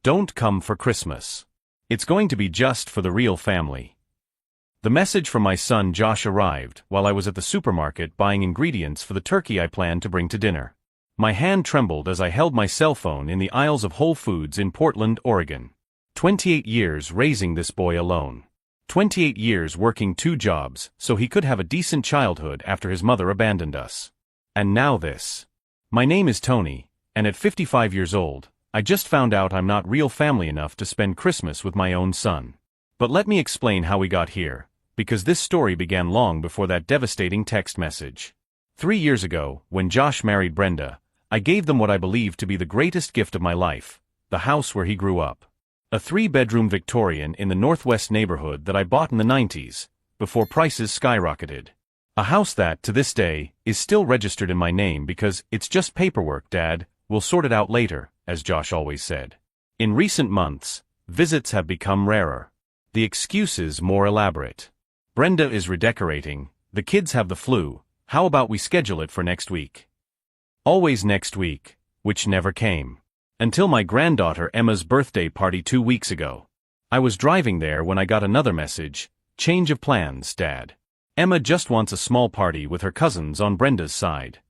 Don't come for Christmas. It's going to be just for the real family. The message from my son Josh arrived while I was at the supermarket buying ingredients for the turkey I planned to bring to dinner. My hand trembled as I held my cell phone in the aisles of Whole Foods in Portland, Oregon. 28 years raising this boy alone. 28 years working 2 jobs so he could have a decent childhood after his mother abandoned us. And now this. My name is Tony, and at 55 years old, I just found out I'm not real family enough to spend Christmas with my own son. But let me explain how we got here, because this story began long before that devastating text message. 3 years ago, when Josh married Brenda, I gave them what I believed to be the greatest gift of my life, the house where he grew up. A 3-bedroom Victorian in the Northwest neighborhood that I bought in the 90s, before prices skyrocketed. A house that, to this day, is still registered in my name because it's just paperwork, Dad, we'll sort it out later, as Josh always said. In recent months, visits have become rarer. The excuses more elaborate. Brenda is redecorating, the kids have the flu, how about we schedule it for next week? Always next week, which never came. Until my granddaughter Emma's birthday party 2 weeks ago. I was driving there when I got another message, change of plans, Dad. Emma just wants a small party with her cousins on Brenda's side.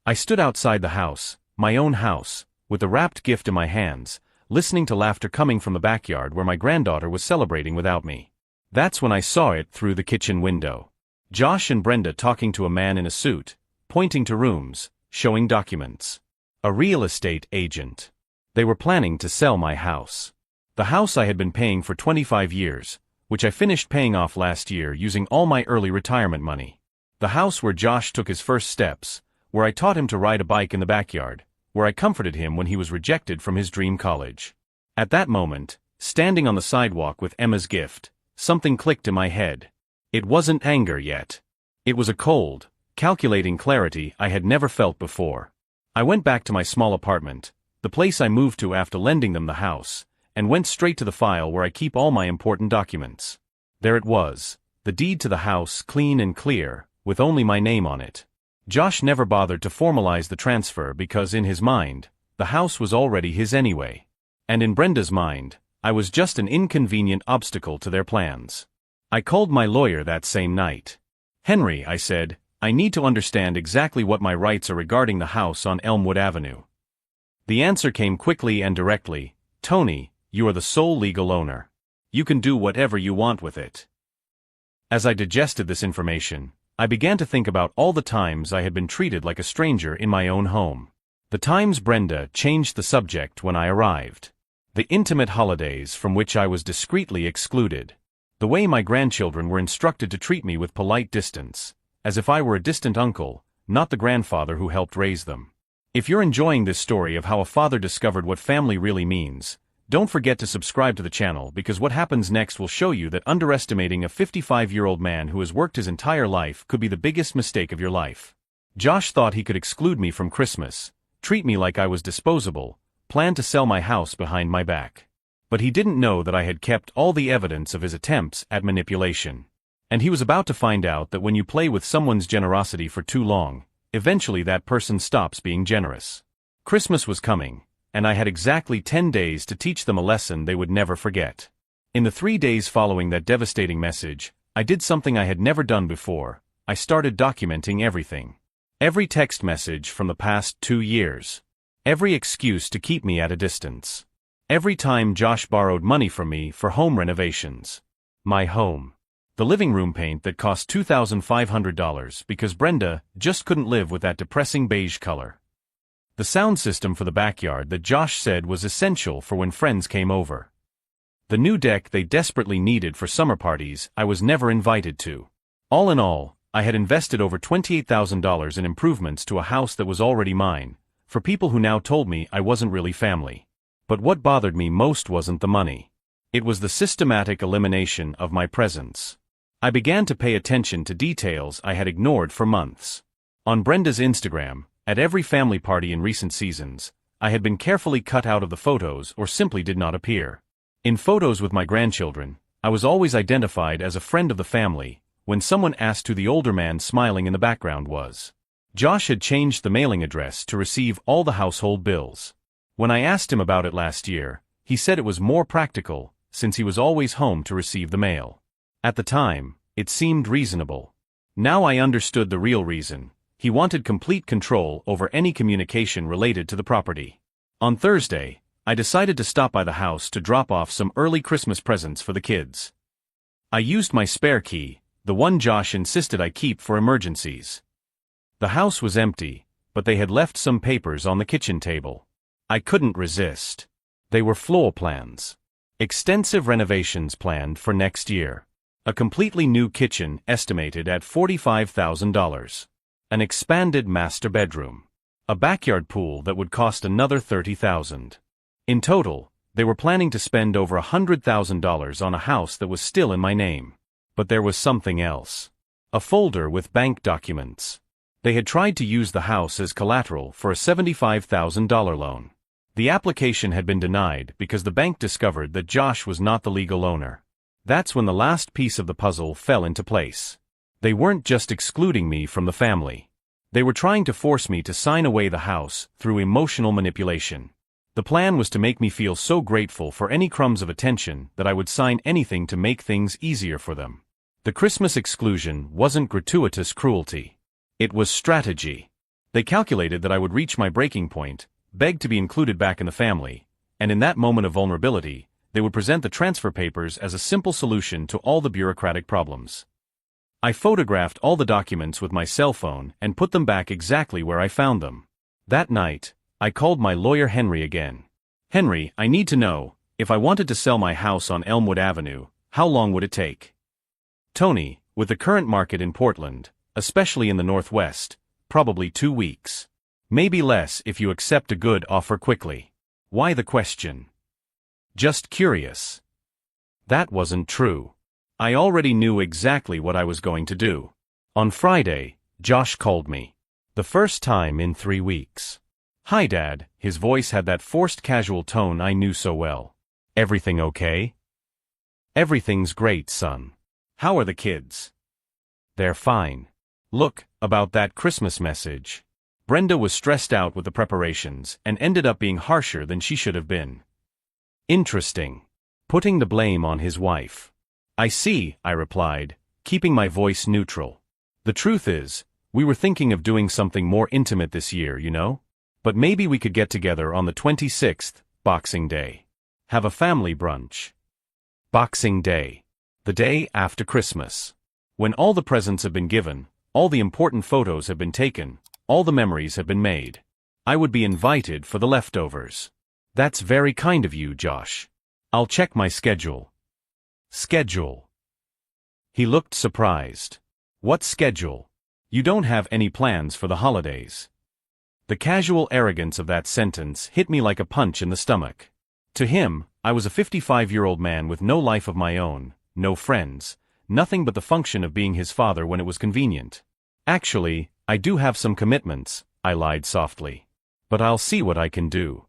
I stood outside the house, my own house, with the wrapped gift in my hands, listening to laughter coming from the backyard where my granddaughter was celebrating without me. That's when I saw it through the kitchen window. Josh and Brenda talking to a man in a suit, pointing to rooms, showing documents. A real estate agent. They were planning to sell my house. The house I had been paying for 25 years, which I finished paying off last year using all my early retirement money. The house where Josh took his first steps, where I taught him to ride a bike in the backyard, where I comforted him when he was rejected from his dream college. At that moment, standing on the sidewalk with Emma's gift, something clicked in my head. It wasn't anger yet. It was a cold, calculating clarity I had never felt before. I went back to my small apartment, the place I moved to after lending them the house, and went straight to the file where I keep all my important documents. There it was, the deed to the house, clean and clear, with only my name on it. Josh never bothered to formalize the transfer because in his mind, the house was already his anyway. And in Brenda's mind, I was just an inconvenient obstacle to their plans. I called my lawyer that same night. Henry, I said, I need to understand exactly what my rights are regarding the house on Elmwood Avenue. The answer came quickly and directly, Tony, you are the sole legal owner. You can do whatever you want with it. As I digested this information, I began to think about all the times I had been treated like a stranger in my own home. The times Brenda changed the subject when I arrived. The intimate holidays from which I was discreetly excluded. The way my grandchildren were instructed to treat me with polite distance, as if I were a distant uncle, not the grandfather who helped raise them. If you're enjoying this story of how a father discovered what family really means, don't forget to subscribe to the channel because what happens next will show you that underestimating a 55-year-old man who has worked his entire life could be the biggest mistake of your life. Josh thought he could exclude me from Christmas, treat me like I was disposable, plan to sell my house behind my back. But he didn't know that I had kept all the evidence of his attempts at manipulation. And he was about to find out that when you play with someone's generosity for too long, eventually that person stops being generous. Christmas was coming, and I had exactly 10 days to teach them a lesson they would never forget. In the 3 days following that devastating message, I did something I had never done before. I started documenting everything. Every text message from the past 2 years. Every excuse to keep me at a distance. Every time Josh borrowed money from me for home renovations. My home. The living room paint that cost $2,500 because Brenda just couldn't live with that depressing beige color. The sound system for the backyard that Josh said was essential for when friends came over. The new deck they desperately needed for summer parties I was never invited to. All in all, I had invested over $28,000 in improvements to a house that was already mine, for people who now told me I wasn't really family. But what bothered me most wasn't the money. It was the systematic elimination of my presence. I began to pay attention to details I had ignored for months. On Brenda's Instagram, at every family party in recent seasons, I had been carefully cut out of the photos or simply did not appear. In photos with my grandchildren, I was always identified as a friend of the family, when someone asked who the older man smiling in the background was. Josh had changed the mailing address to receive all the household bills. When I asked him about it last year, He said it was more practical, since he was always home to receive the mail. At the time, it seemed reasonable. Now I understood the real reason. He wanted complete control over any communication related to the property. On Thursday, I decided to stop by the house to drop off some early Christmas presents for the kids. I used my spare key, the one Josh insisted I keep for emergencies. The house was empty, but they had left some papers on the kitchen table. I couldn't resist. They were floor plans. Extensive renovations planned for next year. A completely new kitchen estimated at $45,000. An expanded master bedroom. A backyard pool that would cost another $30,000. In total, they were planning to spend over $100,000 on a house that was still in my name. But there was something else. A folder with bank documents. They had tried to use the house as collateral for a $75,000 loan. The application had been denied because the bank discovered that Josh was not the legal owner. That's when the last piece of the puzzle fell into place. They weren't just excluding me from the family. They were trying to force me to sign away the house through emotional manipulation. The plan was to make me feel so grateful for any crumbs of attention that I would sign anything to make things easier for them. The Christmas exclusion wasn't gratuitous cruelty. It was strategy. They calculated that I would reach my breaking point, beg to be included back in the family, and in that moment of vulnerability, they would present the transfer papers as a simple solution to all the bureaucratic problems. I photographed all the documents with my cell phone and put them back exactly where I found them. That night, I called my lawyer Henry again. Henry, I need to know, if I wanted to sell my house on Elmwood Avenue, how long would it take? Tony, with the current market in Portland, especially in the Northwest, probably 2 weeks. Maybe less if you accept a good offer quickly. Why the question? Just curious. That wasn't true. I already knew exactly what I was going to do. On Friday, Josh called me. The first time in 3 weeks. Hi, Dad. His voice had that forced casual tone I knew so well. Everything okay? Everything's great, son. How are the kids? They're fine. Look, about that Christmas message. Brenda was stressed out with the preparations and ended up being harsher than she should have been. Interesting. Putting the blame on his wife. I see, I replied, keeping my voice neutral. The truth is, we were thinking of doing something more intimate this year, you know? But maybe we could get together on the 26th, Boxing Day. Have a family brunch. Boxing Day. The day after Christmas. When all the presents have been given, all the important photos have been taken, all the memories have been made. I would be invited for the leftovers. That's very kind of you, Josh. I'll check my schedule. Schedule. He looked surprised. What schedule? You don't have any plans for the holidays. The casual arrogance of that sentence hit me like a punch in the stomach. To him, I was a 55-year-old man with no life of my own, no friends, nothing but the function of being his father when it was convenient. Actually, I do have some commitments, I lied softly. But I'll see what I can do.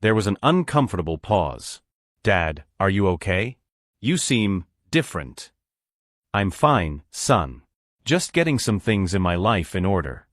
There was an uncomfortable pause. Dad, are you okay? You seem different. I'm fine, son. Just getting some things in my life in order.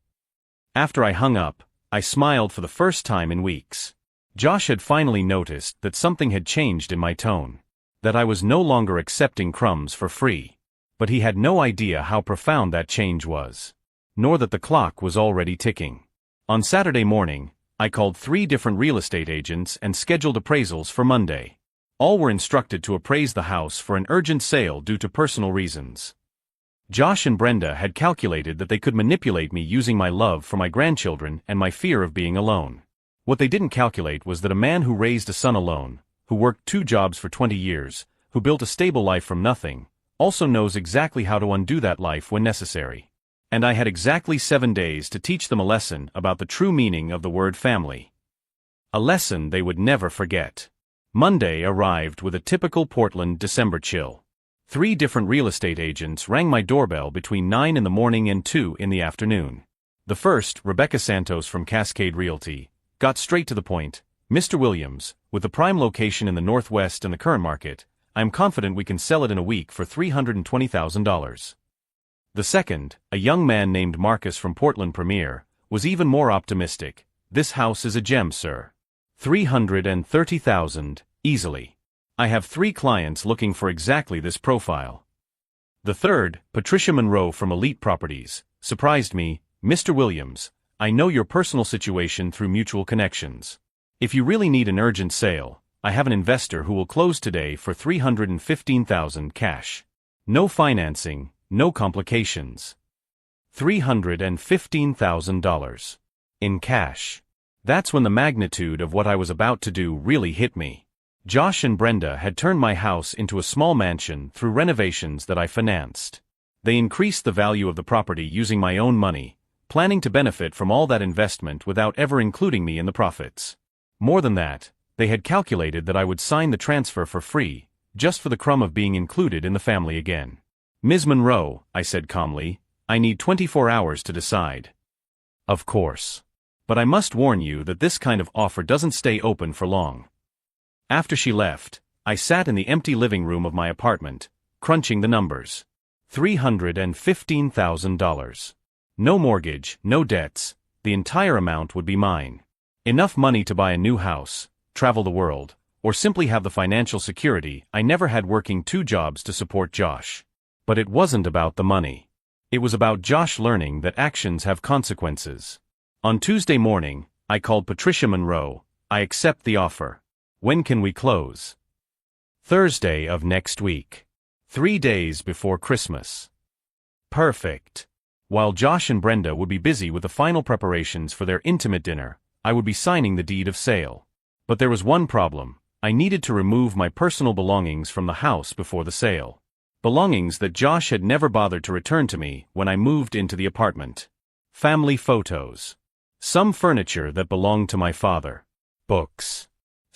After I hung up, I smiled for the first time in weeks. Josh had finally noticed that something had changed in my tone. That I was no longer accepting crumbs for free. But he had no idea how profound that change was. Nor that the clock was already ticking. On Saturday morning, I called 3 different real estate agents and scheduled appraisals for Monday. All were instructed to appraise the house for an urgent sale due to personal reasons. Josh and Brenda had calculated that they could manipulate me using my love for my grandchildren and my fear of being alone. What they didn't calculate was that a man who raised a son alone, who worked 2 jobs for 20 years, who built a stable life from nothing, also knows exactly how to undo that life when necessary. And I had exactly 7 days to teach them a lesson about the true meaning of the word family. A lesson they would never forget. Monday arrived with a typical Portland December chill. 3 different real estate agents rang my doorbell between 9 in the morning and 2 in the afternoon. The first, Rebecca Santos from Cascade Realty, got straight to the point. Mr. Williams, with the prime location in the Northwest and the current market, I am confident we can sell it in a week for $320,000. The second, a young man named Marcus from Portland Premier, was even more optimistic. This house is a gem, sir. $330,000, Easily. I have 3 clients looking for exactly this profile. The third, Patricia Monroe from Elite Properties, surprised me. Mr. Williams, I know your personal situation through mutual connections. If you really need an urgent sale, I have an investor who will close today for $315,000 cash. No financing, no complications. $315,000. In cash. That's when the magnitude of what I was about to do really hit me. Josh and Brenda had turned my house into a small mansion through renovations that I financed. They increased the value of the property using my own money, planning to benefit from all that investment without ever including me in the profits. More than that, they had calculated that I would sign the transfer for free, just for the crumb of being included in the family again. Ms. Monroe, I said calmly, I need 24 hours to decide. Of course. But I must warn you that this kind of offer doesn't stay open for long. After she left, I sat in the empty living room of my apartment, crunching the numbers. $315,000. No mortgage, no debts, the entire amount would be mine. Enough money to buy a new house, travel the world, or simply have the financial security I never had working 2 jobs to support Josh. But it wasn't about the money. It was about Josh learning that actions have consequences. On Tuesday morning, I called Patricia Monroe. I accept the offer. When can we close? Thursday of next week. 3 days before Christmas. Perfect. While Josh and Brenda would be busy with the final preparations for their intimate dinner, I would be signing the deed of sale. But there was one problem. I needed to remove my personal belongings from the house before the sale. Belongings that Josh had never bothered to return to me when I moved into the apartment. Family photos. Some furniture that belonged to my father. Books.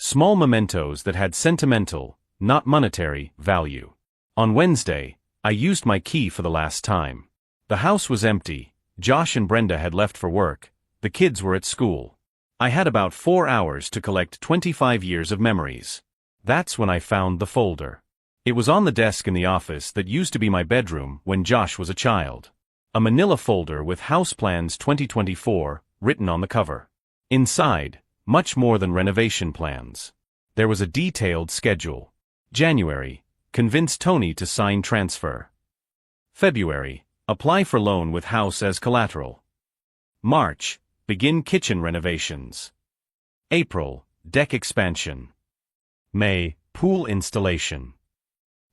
Small mementos that had sentimental, not monetary, value. On Wednesday, I used my key for the last time. The house was empty. Josh and Brenda had left for work. The kids were at school. I had about 4 hours to collect 25 years of memories. That's when I found the folder. It was on the desk in the office that used to be my bedroom when Josh was a child. A manila folder with House Plans 2024 written on the cover. Inside, much more than renovation plans. There was a detailed schedule. January, convince Tony to sign transfer. February, apply for loan with house as collateral. March, begin kitchen renovations. April, deck expansion. May, pool installation.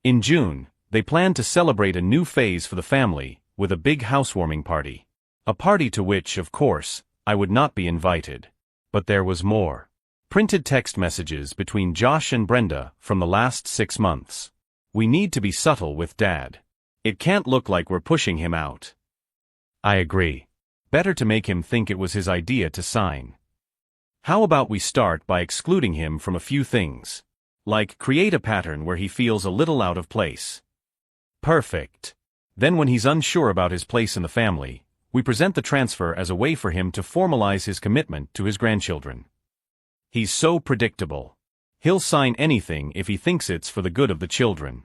In June, they planned to celebrate a new phase for the family with a big housewarming party. A party to which, of course, I would not be invited. But there was more. Printed text messages between Josh and Brenda from the last 6 months. We need to be subtle with Dad. It can't look like we're pushing him out. I agree. Better to make him think it was his idea to sign. How about we start by excluding him from a few things? Like create a pattern where he feels a little out of place. Perfect. Then when he's unsure about his place in the family, we present the transfer as a way for him to formalize his commitment to his grandchildren. He's so predictable. He'll sign anything if he thinks it's for the good of the children.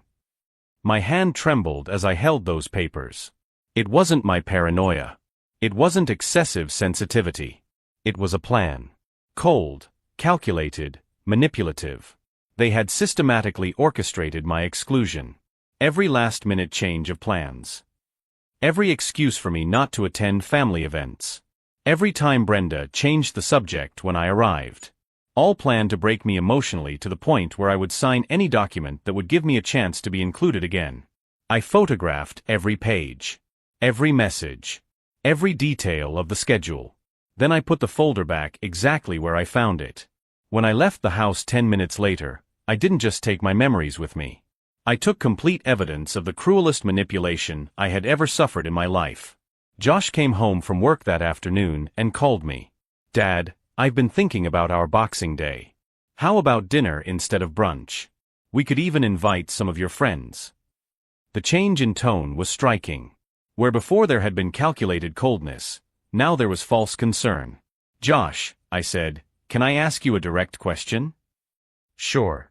My hand trembled as I held those papers. It wasn't my paranoia. It wasn't excessive sensitivity. It was a plan. Cold, calculated, manipulative. They had systematically orchestrated my exclusion. Every last-minute change of plans. Every excuse for me not to attend family events. Every time Brenda changed the subject when I arrived. All planned to break me emotionally to the point where I would sign any document that would give me a chance to be included again. I photographed every page. Every message. Every detail of the schedule. Then I put the folder back exactly where I found it. When I left the house 10 minutes later, I didn't just take my memories with me. I took complete evidence of the cruelest manipulation I had ever suffered in my life. Josh came home from work that afternoon and called me. Dad, I've been thinking about our Boxing Day. How about dinner instead of brunch? We could even invite some of your friends. The change in tone was striking. Where before there had been calculated coldness, now there was false concern. Josh, I said, can I ask you a direct question? Sure.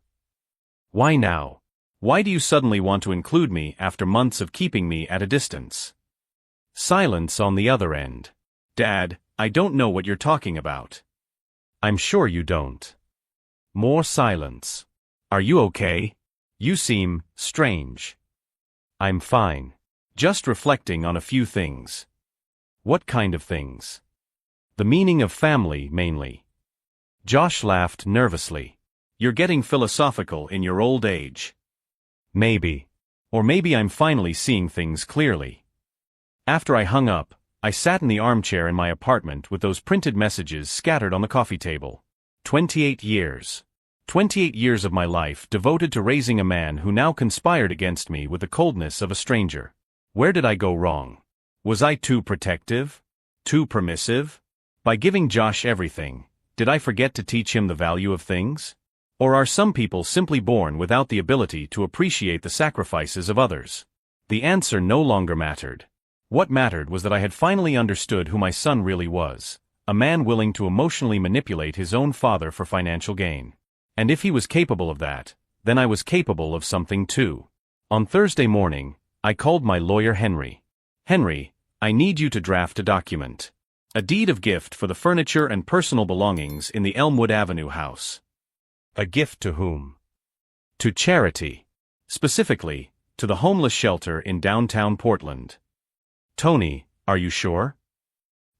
Why now? Why do you suddenly want to include me after months of keeping me at a distance? Silence on the other end. Dad, I don't know what you're talking about. I'm sure you don't. More silence. Are you okay? You seem strange. I'm fine. Just reflecting on a few things. What kind of things? The meaning of family, mainly. Josh laughed nervously. You're getting philosophical in your old age. Maybe. Or maybe I'm finally seeing things clearly. After I hung up, I sat in the armchair in my apartment with those printed messages scattered on the coffee table. 28 years. 28 years of my life devoted to raising a man who now conspired against me with the coldness of a stranger. Where did I go wrong? Was I too protective? Too permissive? By giving Josh everything, did I forget to teach him the value of things? Or are some people simply born without the ability to appreciate the sacrifices of others? The answer no longer mattered. What mattered was that I had finally understood who my son really was, a man willing to emotionally manipulate his own father for financial gain. And if he was capable of that, then I was capable of something too. On Thursday morning, I called my lawyer Henry. Henry, I need you to draft a document. A deed of gift for the furniture and personal belongings in the Elmwood Avenue house. A gift to whom? To charity. Specifically, to the homeless shelter in downtown Portland. Tony, are you sure?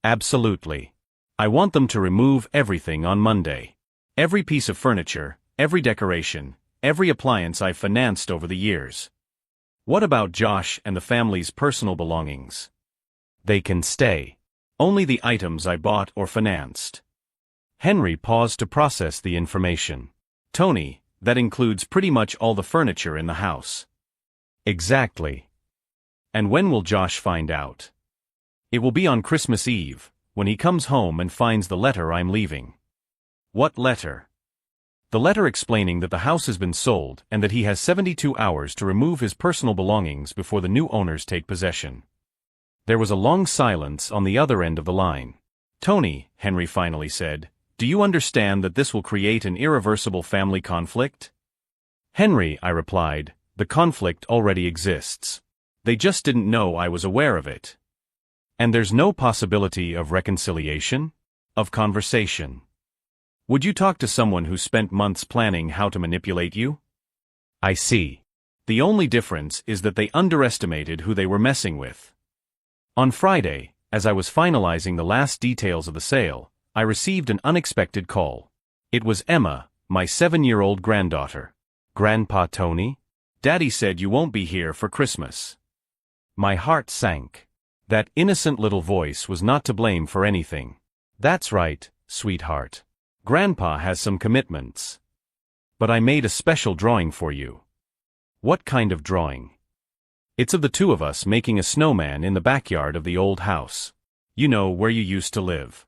Absolutely. I want them to remove everything on Monday. Every piece of furniture, every decoration, every appliance I've financed over the years. What about Josh and the family's personal belongings? They can stay. Only the items I bought or financed. Henry paused to process the information. Tony, that includes pretty much all the furniture in the house. Exactly. And when will Josh find out? It will be on Christmas Eve, when he comes home and finds the letter I'm leaving. What letter? The letter explaining that the house has been sold and that he has 72 hours to remove his personal belongings before the new owners take possession. There was a long silence on the other end of the line. Tony, Henry finally said, do you understand that this will create an irreversible family conflict? Henry, I replied, the conflict already exists. They just didn't know I was aware of it. And there's no possibility of reconciliation? Of conversation? Would you talk to someone who spent months planning how to manipulate you? I see. The only difference is that they underestimated who they were messing with. On Friday, as I was finalizing the last details of the sale, I received an unexpected call. It was Emma, my 7-year-old granddaughter. Grandpa Tony? Daddy said you won't be here for Christmas. My heart sank. That innocent little voice was not to blame for anything. That's right, sweetheart. Grandpa has some commitments. But I made a special drawing for you. What kind of drawing? It's of the two of us making a snowman in the backyard of the old house. You know, where you used to live.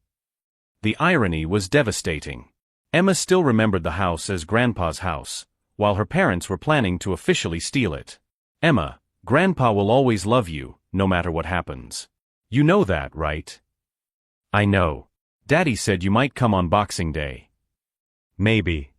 The irony was devastating. Emma still remembered the house as Grandpa's house, while her parents were planning to officially steal it. Emma, Grandpa will always love you, no matter what happens. You know that, right? I know. Daddy said you might come on Boxing Day. Maybe.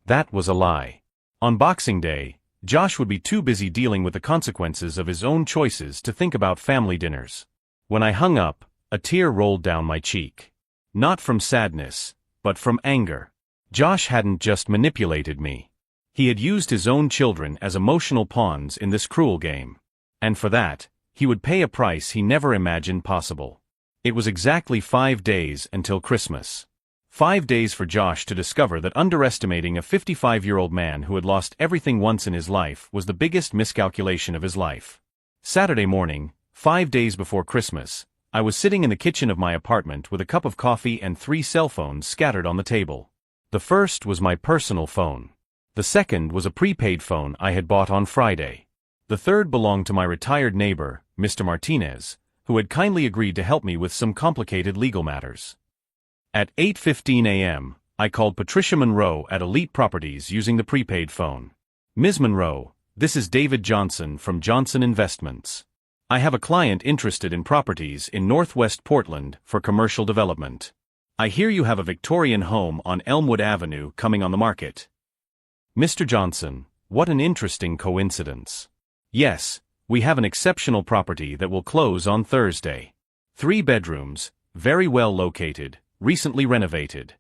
That was a lie. On Boxing Day, Josh would be too busy dealing with the consequences of his own choices to think about family dinners. When I hung up, a tear rolled down my cheek. Not from sadness, but from anger. Josh hadn't just manipulated me. He had used his own children as emotional pawns in this cruel game. And for that, he would pay a price he never imagined possible. It was exactly 5 days until Christmas. 5 days for Josh to discover that underestimating a 55-year-old man who had lost everything once in his life was the biggest miscalculation of his life. Saturday morning, 5 days before Christmas, I was sitting in the kitchen of my apartment with a cup of coffee and 3 cell phones scattered on the table. The first was my personal phone. The second was a prepaid phone I had bought on Friday. The third belonged to my retired neighbor, Mr. Martinez, who had kindly agreed to help me with some complicated legal matters. At 8:15 a.m., I called Patricia Monroe at Elite Properties using the prepaid phone. Ms. Monroe, this is David Johnson from Johnson Investments. I have a client interested in properties in Northwest Portland for commercial development. I hear you have a Victorian home on Elmwood Avenue coming on the market. Mr. Johnson, what an interesting coincidence. Yes, we have an exceptional property that will close on Thursday. 3 bedrooms, very well located, recently renovated.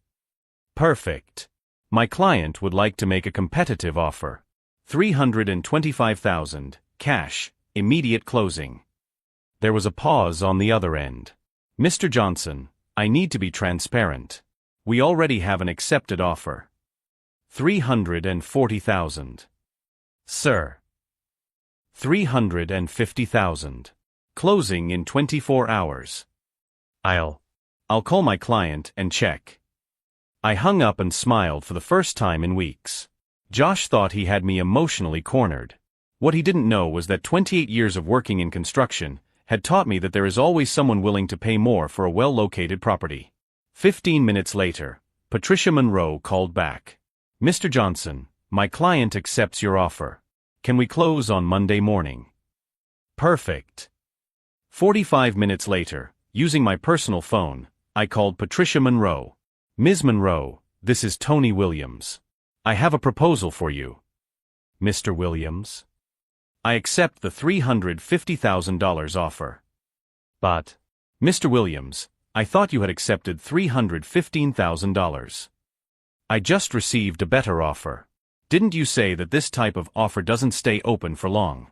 Perfect. My client would like to make a competitive offer. $325,000, cash, immediate closing. There was a pause on the other end. Mr. Johnson, I need to be transparent. We already have an accepted offer. $340,000. Sir. $350,000. Closing in 24 hours. I'll call my client and check. I hung up and smiled for the first time in weeks. Josh thought he had me emotionally cornered. What he didn't know was that 28 years of working in construction had taught me that there is always someone willing to pay more for a well-located property. 15 minutes later, Patricia Monroe called back. Mr. Johnson, my client accepts your offer. Can we close on Monday morning? Perfect. 45 minutes later, using my personal phone, I called Patricia Monroe. Ms. Monroe, this is Tony Williams. I have a proposal for you. Mr. Williams? I accept the $350,000 offer. But, Mr. Williams, I thought you had accepted $315,000. I just received a better offer. Didn't you say that this type of offer doesn't stay open for long?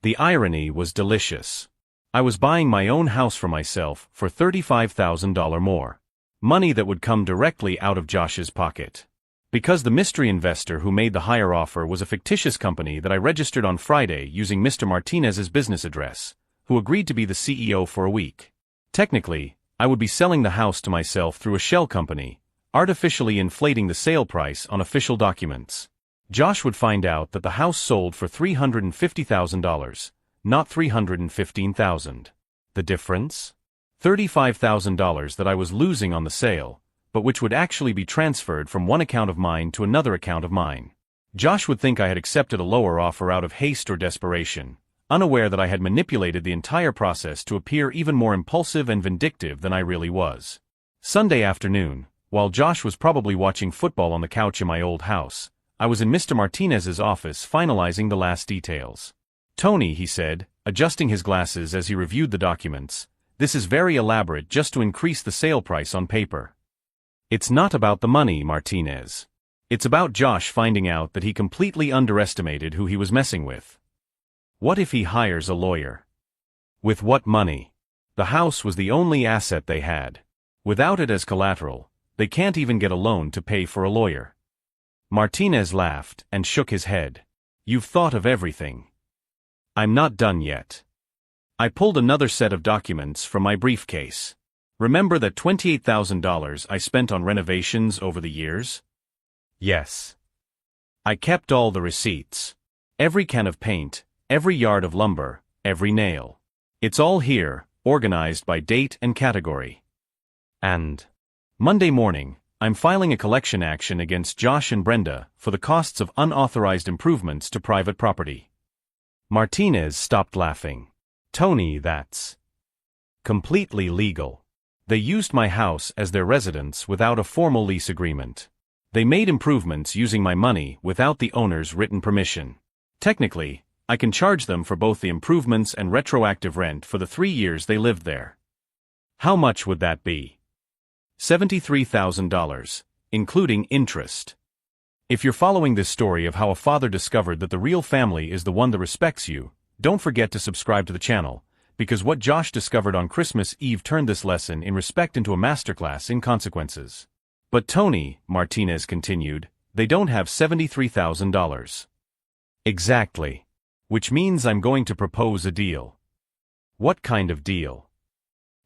The irony was delicious. I was buying my own house for myself for $35,000 more. Money that would come directly out of Josh's pocket. Because the mystery investor who made the higher offer was a fictitious company that I registered on Friday using Mr. Martinez's business address, who agreed to be the CEO for a week. Technically, I would be selling the house to myself through a shell company, artificially inflating the sale price on official documents. Josh would find out that the house sold for $350,000, not $315,000. The difference? $35,000 that I was losing on the sale, but which would actually be transferred from one account of mine to another account of mine. Josh would think I had accepted a lower offer out of haste or desperation, unaware that I had manipulated the entire process to appear even more impulsive and vindictive than I really was. Sunday afternoon, while Josh was probably watching football on the couch in my old house, I was in Mr. Martinez's office finalizing the last details. Tony, he said, adjusting his glasses as he reviewed the documents, this is very elaborate just to increase the sale price on paper. It's not about the money, Martinez. It's about Josh finding out that he completely underestimated who he was messing with. What if he hires a lawyer? With what money? The house was the only asset they had. Without it as collateral, they can't even get a loan to pay for a lawyer. Martinez laughed and shook his head. You've thought of everything. I'm not done yet. I pulled another set of documents from my briefcase. Remember that $28,000 I spent on renovations over the years? Yes. I kept all the receipts. Every can of paint, every yard of lumber, every nail. It's all here, organized by date and category. And Monday morning, I'm filing a collection action against Josh and Brenda for the costs of unauthorized improvements to private property. Martinez stopped laughing. Tony, that's completely legal. They used my house as their residence without a formal lease agreement. They made improvements using my money without the owner's written permission. Technically, I can charge them for both the improvements and retroactive rent for the 3 years they lived there. How much would that be? $73,000, including interest. If you're following this story of how a father discovered that the real family is the one that respects you, don't forget to subscribe to the channel, because what Josh discovered on Christmas Eve turned this lesson in respect into a masterclass in consequences. But Tony, Martinez continued, they don't have $73,000. Exactly. Which means I'm going to propose a deal. What kind of deal?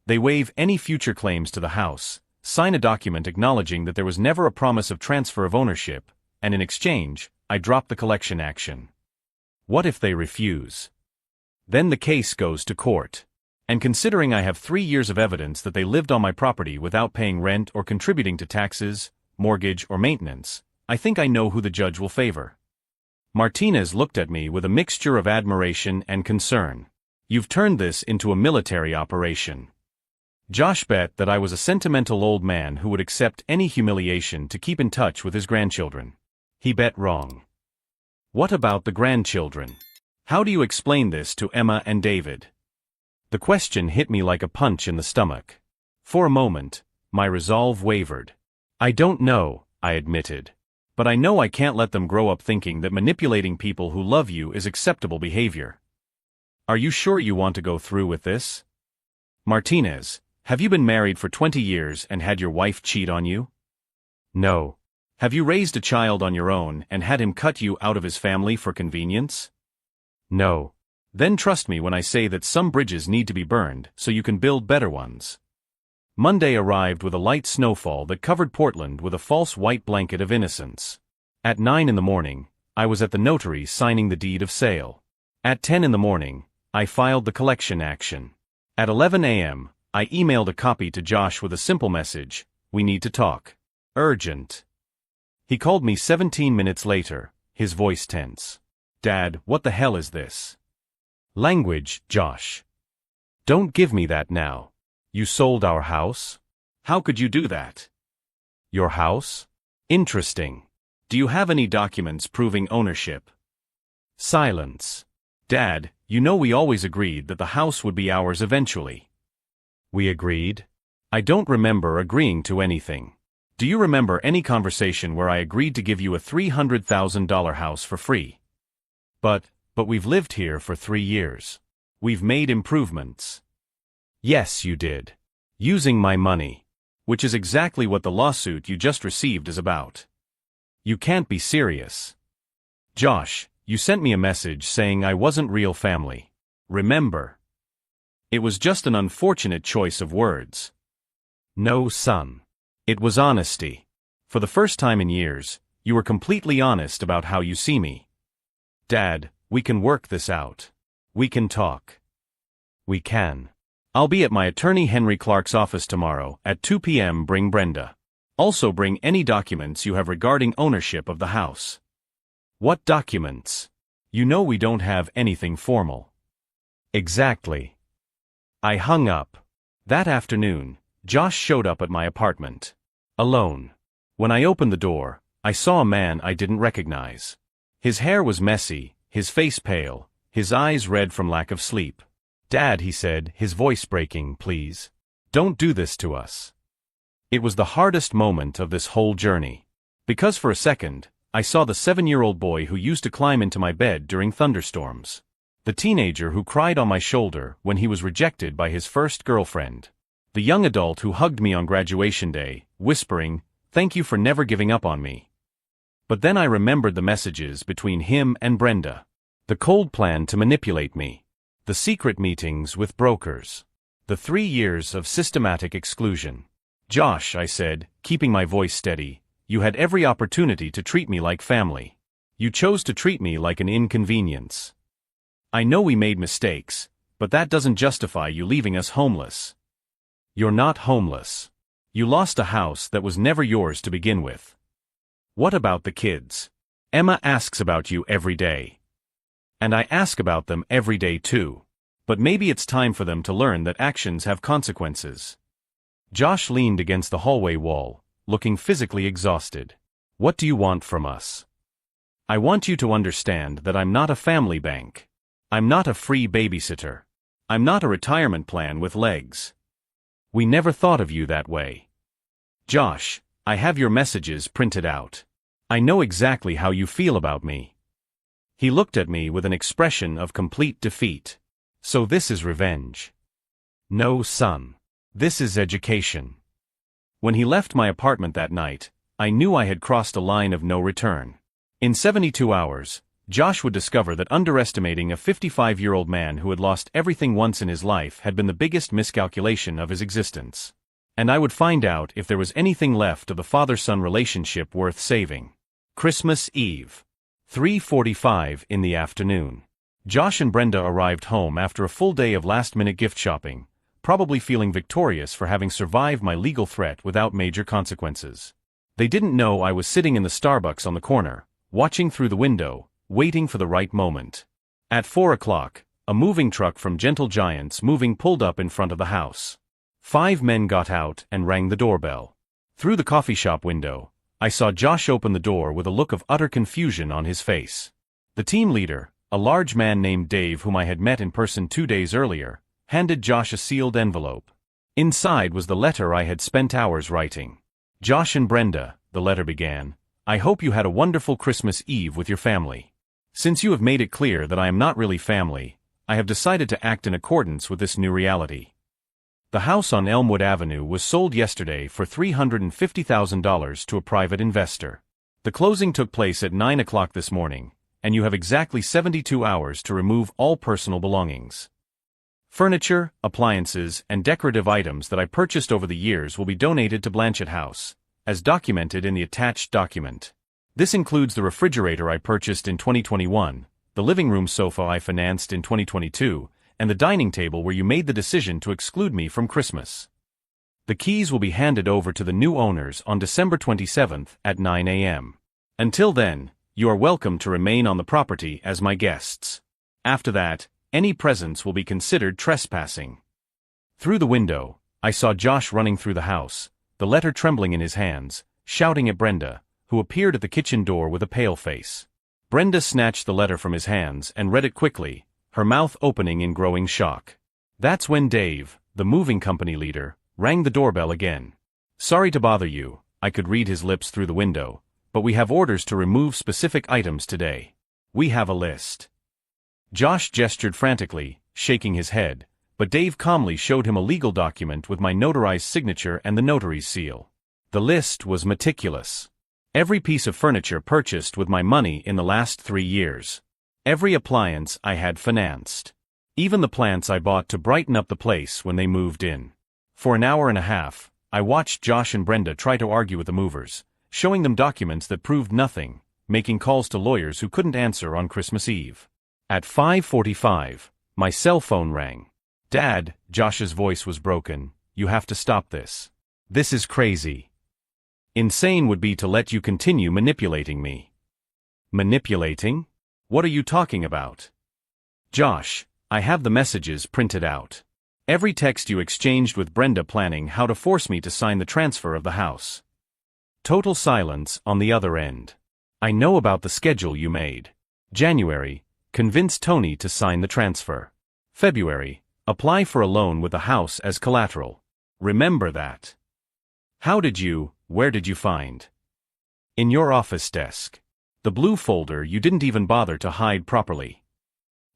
They waive any future claims to the house, sign a document acknowledging that there was never a promise of transfer of ownership, and in exchange, I drop the collection action. What if they refuse? Then the case goes to court. And considering I have 3 years of evidence that they lived on my property without paying rent or contributing to taxes, mortgage, or maintenance, I think I know who the judge will favor. Martinez looked at me with a mixture of admiration and concern. You've turned this into a military operation. Josh bet that I was a sentimental old man who would accept any humiliation to keep in touch with his grandchildren. He bet wrong. What about the grandchildren? How do you explain this to Emma and David? The question hit me like a punch in the stomach. For a moment, my resolve wavered. I don't know, I admitted. But I know I can't let them grow up thinking that manipulating people who love you is acceptable behavior. Are you sure you want to go through with this? Martinez, have you been married for 20 years and had your wife cheat on you? No. Have you raised a child on your own and had him cut you out of his family for convenience? No. Then trust me when I say that some bridges need to be burned so you can build better ones. Monday arrived with a light snowfall that covered Portland with a false white blanket of innocence. At 9 in the morning, I was at the notary signing the deed of sale. At 10 in the morning, I filed the collection action. At 11 a.m., I emailed a copy to Josh with a simple message: "We need to talk. Urgent." He called me 17 minutes later, his voice tense. "Dad, what the hell is this?" "Language, Josh. Don't give me that now. You sold our house? How could you do that?" "Your house? Interesting. Do you have any documents proving ownership?" Silence. "Dad, you know we always agreed that the house would be ours eventually." "We agreed? I don't remember agreeing to anything. Do you remember any conversation where I agreed to give you a $300,000 house for free?" But we've lived here for 3 years. We've made improvements." "Yes, you did. Using my money. Which is exactly what the lawsuit you just received is about." "You can't be serious." "Josh, you sent me a message saying I wasn't real family. Remember? It was just an unfortunate choice of words." "No, son. It was honesty. For the first time in years, you were completely honest about how you see me." "Dad, we can work this out. We can talk." "We can. I'll be at my attorney Henry Clark's office tomorrow at 2 p.m. Bring Brenda. Also bring any documents you have regarding ownership of the house." "What documents? You know we don't have anything formal." "Exactly." I hung up. That afternoon, Josh showed up at my apartment. Alone. When I opened the door, I saw a man I didn't recognize. His hair was messy, his face pale, his eyes red from lack of sleep. "Dad," he said, his voice breaking, "please. Don't do this to us." It was the hardest moment of this whole journey. Because for a second, I saw the 7-year-old boy who used to climb into my bed during thunderstorms. The teenager who cried on my shoulder when he was rejected by his first girlfriend. The young adult who hugged me on graduation day, whispering, "Thank you for never giving up on me." But then I remembered the messages between him and Brenda. The cold plan to manipulate me. The secret meetings with brokers. The 3 years of systematic exclusion. "Josh," I said, keeping my voice steady, "you had every opportunity to treat me like family. You chose to treat me like an inconvenience. I know we made mistakes, but that doesn't justify you leaving us homeless." "You're not homeless. You lost a house that was never yours to begin with." "What about the kids? Emma asks about you every day. And I ask about them every day too. But maybe it's time for them to learn that actions have consequences." Josh leaned against the hallway wall, looking physically exhausted. "What do you want from us?" "I want you to understand that I'm not a family bank. I'm not a free babysitter. I'm not a retirement plan with legs. We never thought of you that way. Josh, I have your messages printed out. I know exactly how you feel about me." He looked at me with an expression of complete defeat. "So this is revenge?" "No, son. This is education." When he left my apartment that night, I knew I had crossed a line of no return. In 72 hours, Josh would discover that underestimating a 55-year-old man who had lost everything once in his life had been the biggest miscalculation of his existence. And I would find out if there was anything left of the father-son relationship worth saving. Christmas Eve. 3:45 in the afternoon. Josh and Brenda arrived home after a full day of last-minute gift shopping, probably feeling victorious for having survived my legal threat without major consequences. They didn't know I was sitting in the Starbucks on the corner, watching through the window, waiting for the right moment. At 4 o'clock, a moving truck from Gentle Giants Moving pulled up in front of the house. 5 men got out and rang the doorbell. Through the coffee shop window, I saw Josh open the door with a look of utter confusion on his face. The team leader, a large man named Dave whom I had met in person 2 days earlier, handed Josh a sealed envelope. Inside was the letter I had spent hours writing. "Josh and Brenda," the letter began, I hope you had a wonderful Christmas Eve with your family. Since you have made it clear that I am not really family, I have decided to act in accordance with this new reality. The house on Elmwood Avenue was sold yesterday for $350,000 to a private investor. The closing took place at 9 o'clock this morning, and you have exactly 72 hours to remove all personal belongings. Furniture, appliances, and decorative items that I purchased over the years will be donated to Blanchett House, as documented in the attached document. This includes the refrigerator I purchased in 2021, the living room sofa I financed in 2022, and the dining table where you made the decision to exclude me from Christmas. The keys will be handed over to the new owners on December 27th at 9 a.m. Until then, you are welcome to remain on the property as my guests. After that, any presents will be considered trespassing. Through the window, I saw Josh running through the house, the letter trembling in his hands, shouting at Brenda, who appeared at the kitchen door with a pale face. Brenda snatched the letter from his hands and read it quickly, her mouth opening in growing shock. That's when Dave, the moving company leader, rang the doorbell again. "Sorry to bother you," I could read his lips through the window, "but we have orders to remove specific items today. We have a list." Josh gestured frantically, shaking his head, but Dave calmly showed him a legal document with my notarized signature and the notary's seal. The list was meticulous. Every piece of furniture purchased with my money in the last 3 years. Every appliance I had financed. Even the plants I bought to brighten up the place when they moved in. For an hour and a half, I watched Josh and Brenda try to argue with the movers, showing them documents that proved nothing, making calls to lawyers who couldn't answer on Christmas Eve. At 5:45, my cell phone rang. "Dad," Josh's voice was broken, "you have to stop this. This is crazy. Insane would be to let you continue manipulating me." "Manipulating? What are you talking about?" "Josh, I have the messages printed out. Every text you exchanged with Brenda planning how to force me to sign the transfer of the house." Total silence on the other end. "I know about the schedule you made. January, convince Tony to sign the transfer. February, apply for a loan with the house as collateral. Remember that. Where did you find? In your office desk. The blue folder you didn't even bother to hide properly.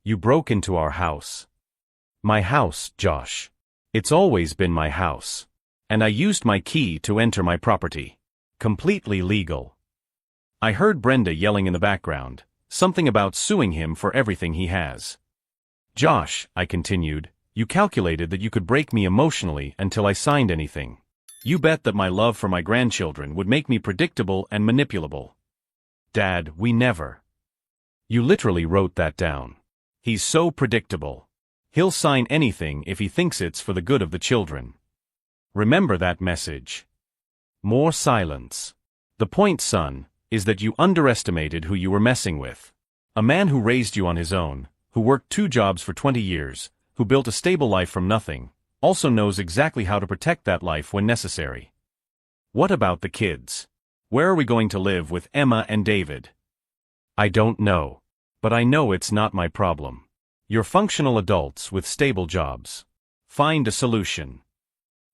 You broke into our house." "My house, Josh. It's always been my house. And I used my key to enter my property. Completely legal." I heard Brenda yelling in the background, something about suing him for everything he has. "Josh," I continued, "you calculated that you could break me emotionally until I signed anything. You bet that my love for my grandchildren would make me predictable and manipulable. Dad, we never." "You literally wrote that down. He's so predictable. He'll sign anything if he thinks it's for the good of the children. Remember that message." More silence. "The point, son, is that you underestimated who you were messing with. A man who raised you on his own, who worked 2 jobs for 20 years, who built a stable life from nothing, also knows exactly how to protect that life when necessary. What about the kids? Where are we going to live with Emma and David?" "I don't know. But I know it's not my problem. You're functional adults with stable jobs. Find a solution."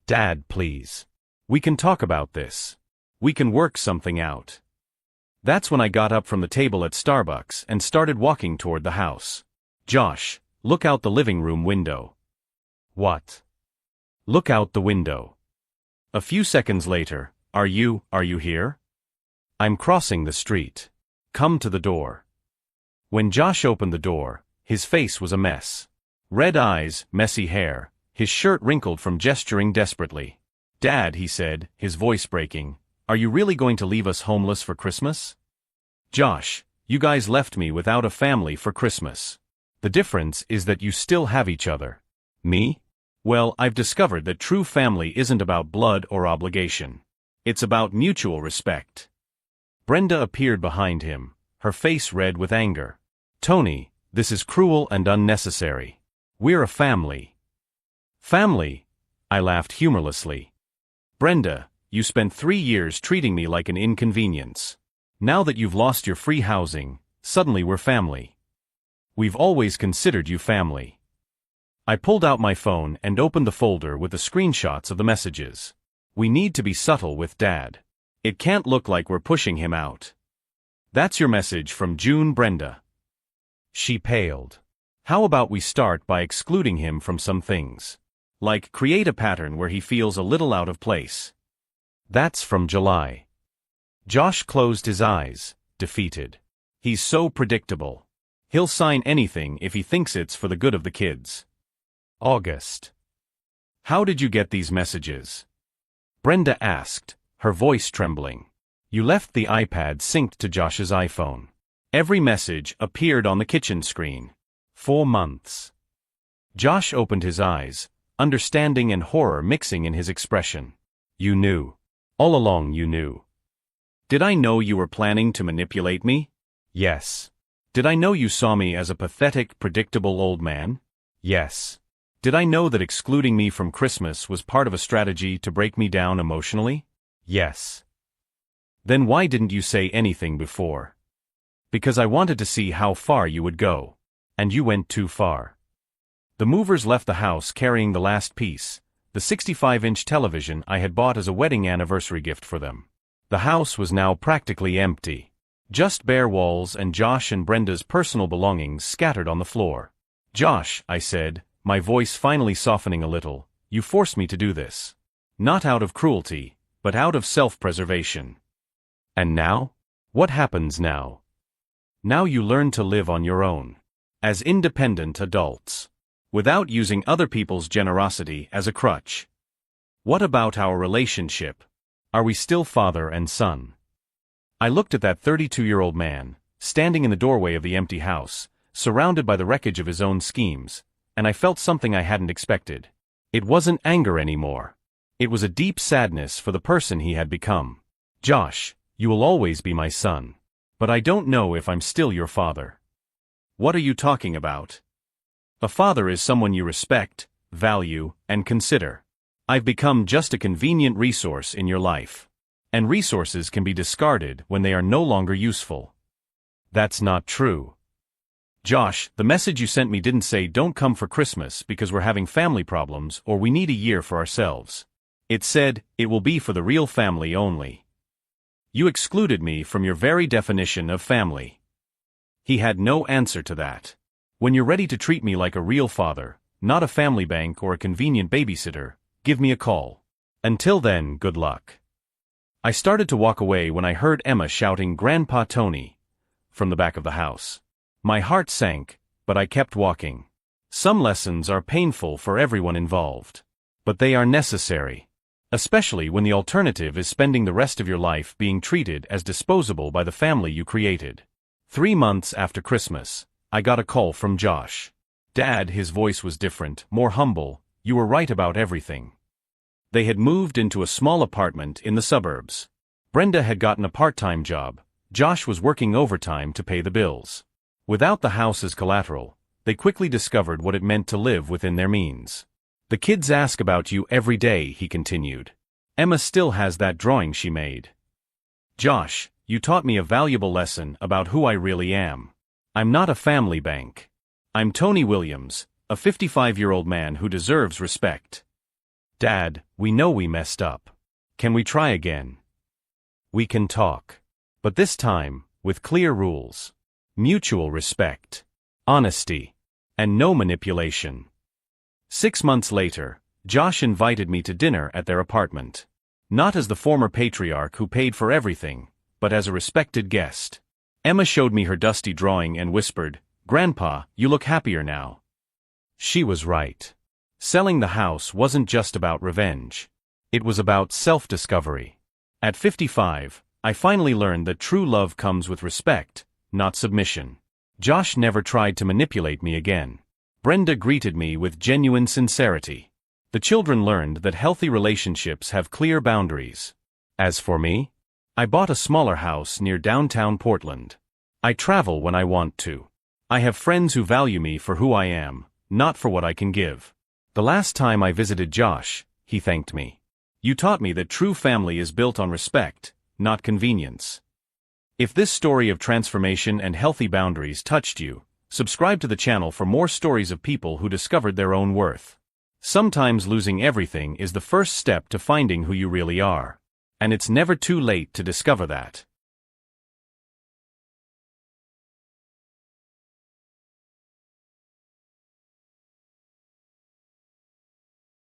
"Dad, please. We can talk about this. We can work something out." That's when I got up from the table at Starbucks and started walking toward the house. "Josh, look out the living room window." "What?" "Look out the window." A few seconds later, Are you here?" "I'm crossing the street. Come to the door." When Josh opened the door, his face was a mess. Red eyes, messy hair, his shirt wrinkled from gesturing desperately. "Dad," he said, his voice breaking, "are you really going to leave us homeless for Christmas?" "Josh, you guys left me without a family for Christmas. The difference is that you still have each other." "Me? Well, I've discovered that true family isn't about blood or obligation. It's about mutual respect." Brenda appeared behind him, her face red with anger. "Tony, this is cruel and unnecessary. We're a family." "Family?" I laughed humorlessly. "Brenda, you spent 3 years treating me like an inconvenience. Now that you've lost your free housing, suddenly we're family. We've always considered you family." I pulled out my phone and opened the folder with the screenshots of the messages. "We need to be subtle with Dad. It can't look like we're pushing him out." That's your message from June, Brenda. She paled. How about we start by excluding him from some things? Like create a pattern where he feels a little out of place. That's from July. Josh closed his eyes, defeated. He's so predictable. He'll sign anything if he thinks it's for the good of the kids. August. How did you get these messages? Brenda asked, her voice trembling. You left the iPad synced to Josh's iPhone. Every message appeared on the kitchen screen. 4 months. Josh opened his eyes, understanding and horror mixing in his expression. You knew. All along you knew. Did I know you were planning to manipulate me? Yes. Did I know you saw me as a pathetic, predictable old man? Yes. Did I know that excluding me from Christmas was part of a strategy to break me down emotionally? Yes. Then why didn't you say anything before? Because I wanted to see how far you would go. And you went too far. The movers left the house carrying the last piece, the 65-inch television I had bought as a wedding anniversary gift for them. The house was now practically empty. Just bare walls and Josh and Brenda's personal belongings scattered on the floor. Josh, I said, my voice finally softening a little, you forced me to do this. Not out of cruelty, but out of self-preservation. And now? What happens now? Now you learn to live on your own. As independent adults. Without using other people's generosity as a crutch. What about our relationship? Are we still father and son? I looked at that 32-year-old man, standing in the doorway of the empty house, surrounded by the wreckage of his own schemes, and I felt something I hadn't expected. It wasn't anger anymore. It was a deep sadness for the person he had become. Josh, you will always be my son. But I don't know if I'm still your father. What are you talking about? A father is someone you respect, value, and consider. I've become just a convenient resource in your life. And resources can be discarded when they are no longer useful. That's not true. Josh, the message you sent me didn't say don't come for Christmas because we're having family problems or we need a year for ourselves. It said, it will be for the real family only. You excluded me from your very definition of family. He had no answer to that. When you're ready to treat me like a real father, not a family bank or a convenient babysitter, give me a call. Until then, good luck. I started to walk away when I heard Emma shouting Grandpa Tony from the back of the house. My heart sank, but I kept walking. Some lessons are painful for everyone involved. But they are necessary. Especially when the alternative is spending the rest of your life being treated as disposable by the family you created. 3 months after Christmas, I got a call from Josh. Dad, his voice was different, more humble, you were right about everything. They had moved into a small apartment in the suburbs. Brenda had gotten a part-time job. Josh was working overtime to pay the bills. Without the house as collateral, they quickly discovered what it meant to live within their means. The kids ask about you every day, he continued. Emma still has that drawing she made. Josh, you taught me a valuable lesson about who I really am. I'm not a family bank. I'm Tony Williams, a 55-year-old man who deserves respect. Dad, we know we messed up. Can we try again? We can talk. But this time, with clear rules. Mutual respect. Honesty. And no manipulation. 6 months later, Josh invited me to dinner at their apartment. Not as the former patriarch who paid for everything, but as a respected guest. Emma showed me her dusty drawing and whispered, Grandpa, you look happier now. She was right. Selling the house wasn't just about revenge. It was about self-discovery. At 55, I finally learned that true love comes with respect, not submission. Josh never tried to manipulate me again. Brenda greeted me with genuine sincerity. The children learned that healthy relationships have clear boundaries. As for me, I bought a smaller house near downtown Portland. I travel when I want to. I have friends who value me for who I am, not for what I can give. The last time I visited Josh, he thanked me. You taught me that true family is built on respect, not convenience. If this story of transformation and healthy boundaries touched you, subscribe to the channel for more stories of people who discovered their own worth. Sometimes losing everything is the first step to finding who you really are. And it's never too late to discover that.